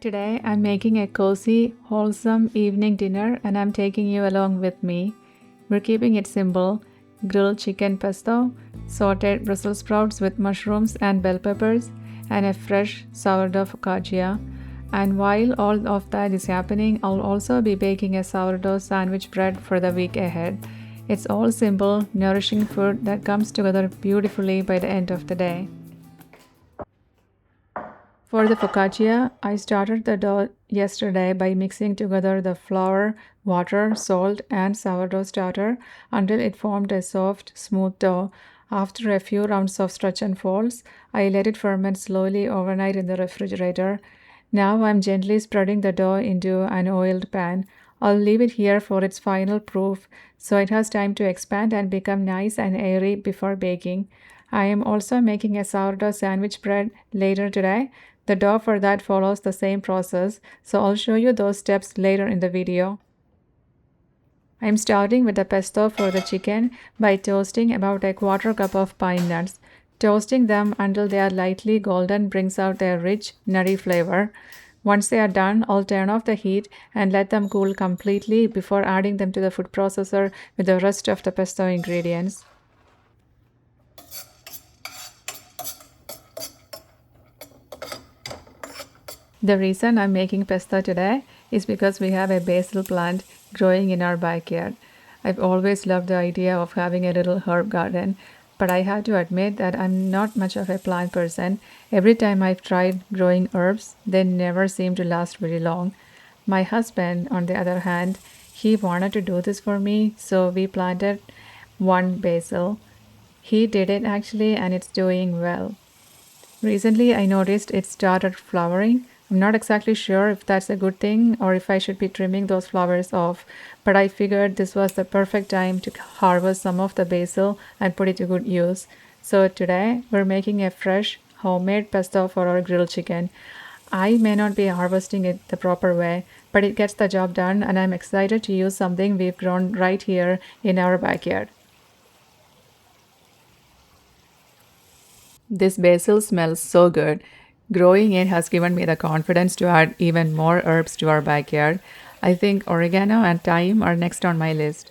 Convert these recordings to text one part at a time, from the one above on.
Today I'm making a cozy, wholesome evening dinner and I'm taking you along with me. We're keeping it simple: grilled chicken pesto, sauteed Brussels sprouts with mushrooms and bell peppers, and a fresh sourdough focaccia. And while all of that is happening, I'll also be baking a sourdough sandwich bread for the week ahead. It's all simple, nourishing food that comes together beautifully by the end of the day. For the focaccia, I started the dough yesterday by mixing together the flour, water, salt, and sourdough starter until it formed a soft, smooth dough. After a few rounds of stretch and folds, I let it ferment slowly overnight in the refrigerator. Now I'm gently spreading the dough into an oiled pan. I'll leave it here for its final proof so it has time to expand and become nice and airy before baking. I am also making a sourdough sandwich bread later today. The dough for that follows the same process, so I'll show you those steps later in the video. I'm starting with the pesto for the chicken by toasting about a quarter cup of pine nuts. Toasting them until they are lightly golden brings out their rich, nutty flavor. Once they are done, I'll turn off the heat and let them cool completely before adding them to the food processor with the rest of the pesto ingredients. The reason I'm making pesto today is because we have a basil plant growing in our backyard. I've always loved the idea of having a little herb garden, but I have to admit that I'm not much of a plant person. Every time I've tried growing herbs, they never seem to last very long. My husband, on the other hand, he wanted to do this for me, so we planted one basil. He did it actually, and it's doing well. Recently, I noticed it started flowering. I'm not exactly sure if that's a good thing or if I should be trimming those flowers off, but I figured this was the perfect time to harvest some of the basil and put it to good use. So today, we're making a fresh, homemade pesto for our grilled chicken. I may not be harvesting it the proper way, but it gets the job done, and I'm excited to use something we've grown right here in our backyard. This basil smells so good. Growing it has given me the confidence to add even more herbs to our backyard. I think oregano and thyme are next on my list.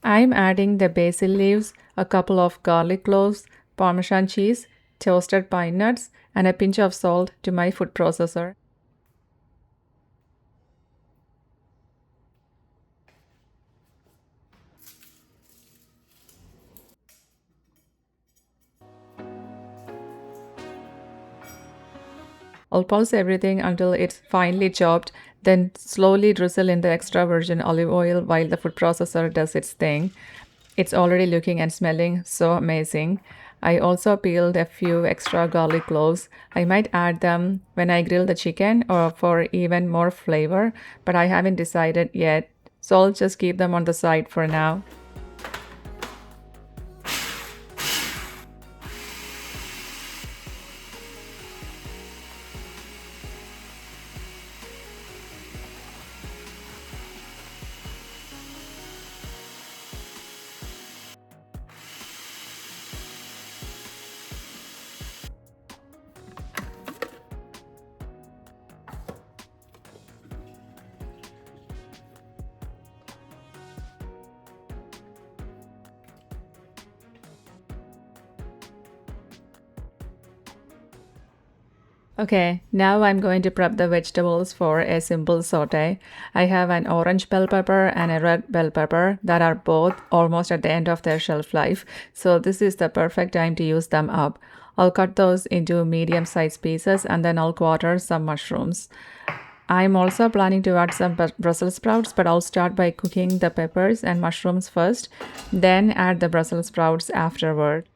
I'm adding the basil leaves, a couple of garlic cloves, Parmesan cheese, toasted pine nuts, and a pinch of salt to my food processor. I'll pulse everything until it's finely chopped, then slowly drizzle in the extra virgin olive oil while the food processor does its thing. It's already looking and smelling so amazing. I also peeled a few extra garlic cloves. I might add them when I grill the chicken or for even more flavor, but I haven't decided yet, so I'll just keep them on the side for now. Okay, now I'm going to prep the vegetables for a simple saute. I have an orange bell pepper and a red bell pepper that are both almost at the end of their shelf life, so this is the perfect time to use them up. I'll cut those into medium-sized pieces and then I'll quarter some mushrooms. I'm also planning to add some Brussels sprouts, but I'll start by cooking the peppers and mushrooms first, then add the Brussels sprouts afterward.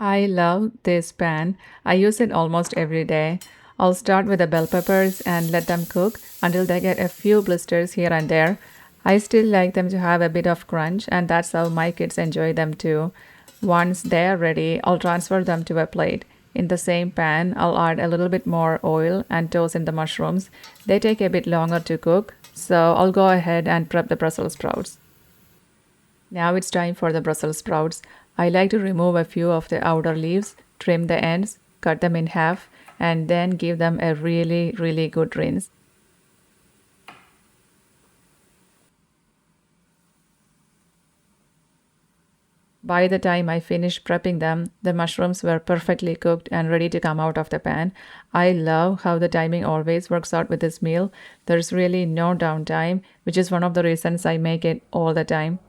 I love this pan. I use it almost every day. I'll start with the bell peppers and let them cook until they get a few blisters here and there. I still like them to have a bit of crunch, and that's how my kids enjoy them too. Once they're ready, I'll transfer them to a plate. In the same pan, I'll add a little bit more oil and toss in the mushrooms. They take a bit longer to cook, so I'll go ahead and prep the Brussels sprouts. Now it's time for the Brussels sprouts. I like to remove a few of the outer leaves, trim the ends, cut them in half, and then give them a really, really good rinse. By the time I finished prepping them, the mushrooms were perfectly cooked and ready to come out of the pan. I love how the timing always works out with this meal. There's really no downtime, which is one of the reasons I make it all the time.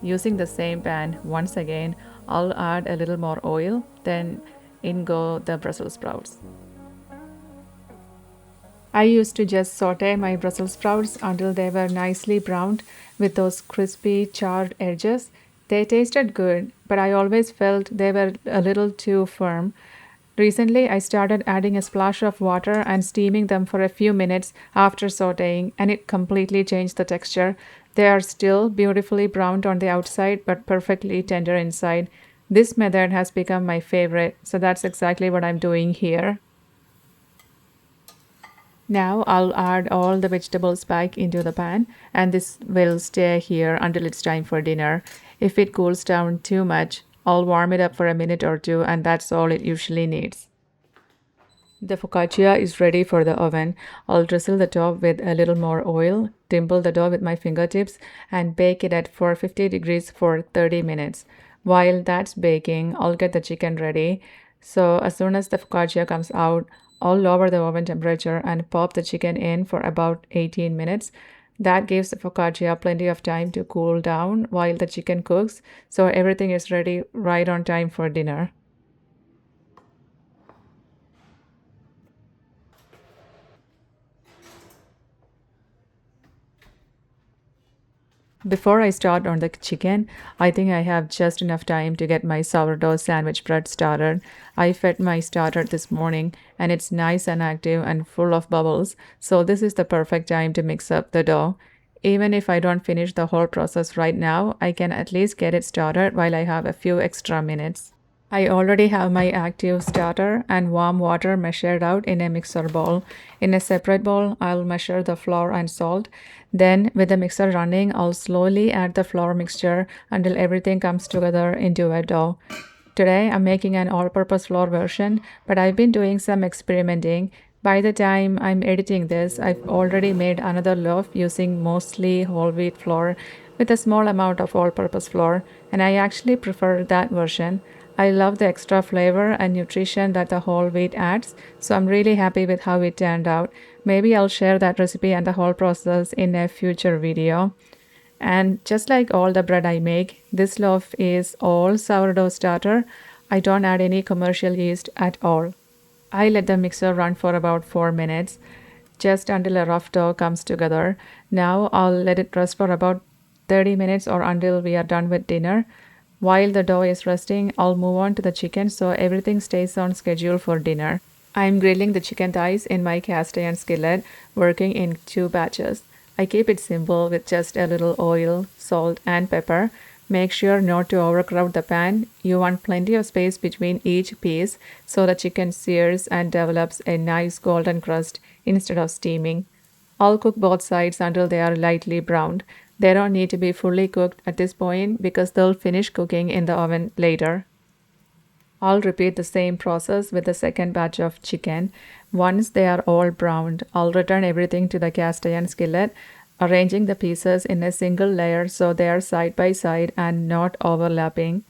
Using the same pan, once again, I'll add a little more oil, then in go the Brussels sprouts. I used to just saute my Brussels sprouts until they were nicely browned with those crispy, charred edges. They tasted good, but I always felt they were a little too firm. Recently, I started adding a splash of water and steaming them for a few minutes after sauteing, and it completely changed the texture. They are still beautifully browned on the outside, but perfectly tender inside. This method has become my favorite, so that's exactly what I'm doing here. Now I'll add all the vegetables back into the pan, and this will stay here until it's time for dinner. If it cools down too much, I'll warm it up for a minute or two, and that's all it usually needs. The focaccia is ready for the oven. I'll drizzle the top with a little more oil, dimple the dough with my fingertips, and bake it at 450 degrees for 30 minutes. While that's baking, I'll get the chicken ready. So as soon as the focaccia comes out, I'll lower the oven temperature and pop the chicken in for about 18 minutes. That gives the focaccia plenty of time to cool down while the chicken cooks, so everything is ready right on time for dinner. Before I start on the chicken, I think I have just enough time to get my sourdough sandwich bread started. I fed my starter this morning and it's nice and active and full of bubbles, so this is the perfect time to mix up the dough. Even if I don't finish the whole process right now, I can at least get it started while I have a few extra minutes. I already have my active starter and warm water measured out in a mixer bowl. In a separate bowl, I'll measure the flour and salt. Then, with the mixer running, I'll slowly add the flour mixture until everything comes together into a dough. Today, I'm making an all purpose flour version, but I've been doing some experimenting. By the time I'm editing this, I've already made another loaf using mostly whole wheat flour with a small amount of all purpose flour, and I actually prefer that version. I love the extra flavor and nutrition that the whole wheat adds, so I'm really happy with how it turned out. Maybe I'll share that recipe and the whole process in a future video. And just like all the bread I make, this loaf is all sourdough starter. I don't add any commercial yeast at all. I let the mixer run for about 4 minutes, just until a rough dough comes together. Now I'll let it rest for about 30 minutes or until we are done with dinner. While the dough is resting, I'll move on to the chicken so everything stays on schedule for dinner. I'm grilling the chicken thighs in my cast iron skillet, working in 2 batches. I keep it simple with just a little oil, salt, and pepper. Make sure not to overcrowd the pan. You want plenty of space between each piece so the chicken sears and develops a nice golden crust instead of steaming. I'll cook both sides until they are lightly browned. They don't need to be fully cooked at this point because they'll finish cooking in the oven later. I'll repeat the same process with the second batch of chicken. Once they are all browned, I'll return everything to the cast iron skillet, arranging the pieces in a single layer so they are side by side and not overlapping.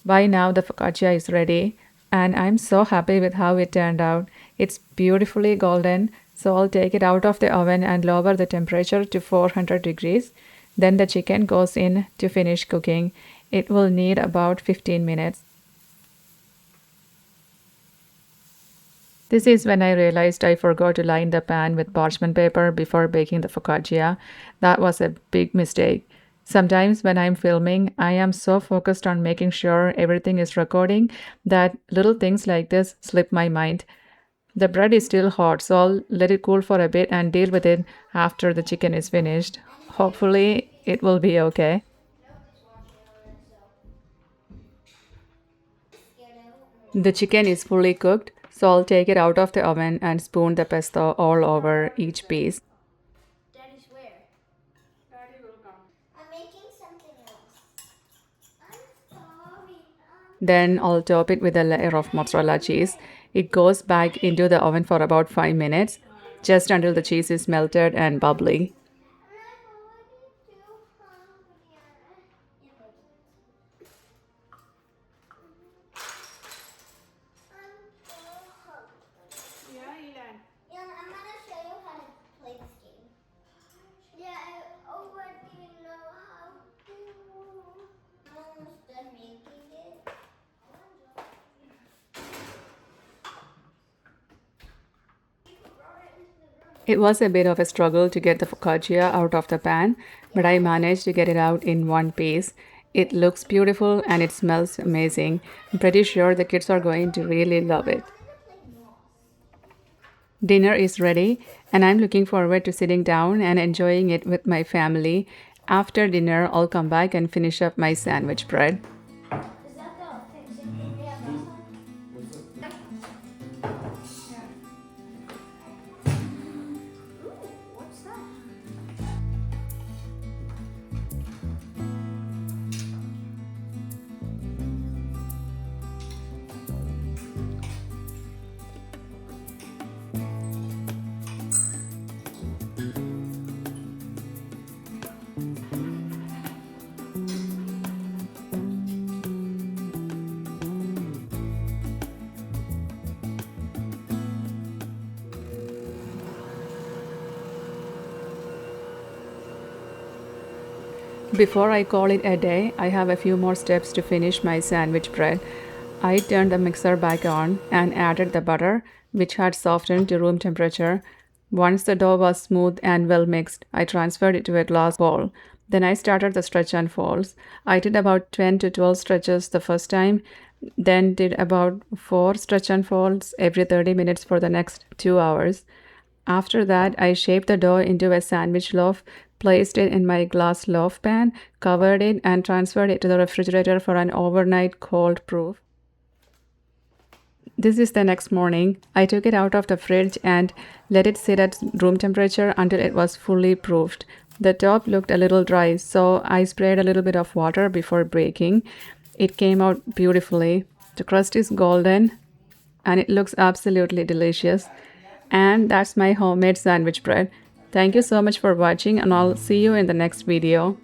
By now, the focaccia is ready, and I'm so happy with how it turned out. It's beautifully golden, so I'll take it out of the oven and lower the temperature to 400 degrees. Then the chicken goes in to finish cooking. It will need about 15 minutes. This is when I realized I forgot to line the pan with parchment paper before baking the focaccia. That was a big mistake. Sometimes when I'm filming, I am so focused on making sure everything is recording that little things like this slip my mind. The bread is still hot, so I'll let it cool for a bit and deal with it after the chicken is finished. Hopefully, it will be okay. The chicken is fully cooked, so I'll take it out of the oven and spoon the pesto all over each piece. Daddy's where? I'm making something else. I'm sorry. Then I'll top it with a layer of mozzarella cheese. It goes back into the oven for about 5 minutes, just until the cheese is melted and bubbly. I'm already too hungry. I'm so hungry. Yeah, I'm gonna show you how to play this game. Yeah, I already know how to. I'm almost done making it. It was a bit of a struggle to get the focaccia out of the pan, but I managed to get it out in one piece. It looks beautiful and it smells amazing. I'm pretty sure the kids are going to really love it. Dinner is ready, and I'm looking forward to sitting down and enjoying it with my family. After dinner, I'll come back and finish up my sandwich bread. Is that the fixing thing we had last time? Ooh, what's that? Before I call it a day, I have a few more steps to finish my sandwich bread. I turned the mixer back on and added the butter, which had softened to room temperature. Once the dough was smooth and well mixed, I transferred it to a glass bowl. Then I started the stretch and folds. I did about 10 to 12 stretches the first time, then did about 4 stretch and folds every 30 minutes for the next 2 hours. After that, I shaped the dough into a sandwich loaf, placed it in my glass loaf pan, covered it, and transferred it to the refrigerator for an overnight cold proof. This is the next morning. I took it out of the fridge and let it sit at room temperature until it was fully proofed. The top looked a little dry, so I sprayed a little bit of water before baking. It came out beautifully. The crust is golden and it looks absolutely delicious. And that's my homemade sandwich bread. Thank you so much for watching, and I'll see you in the next video.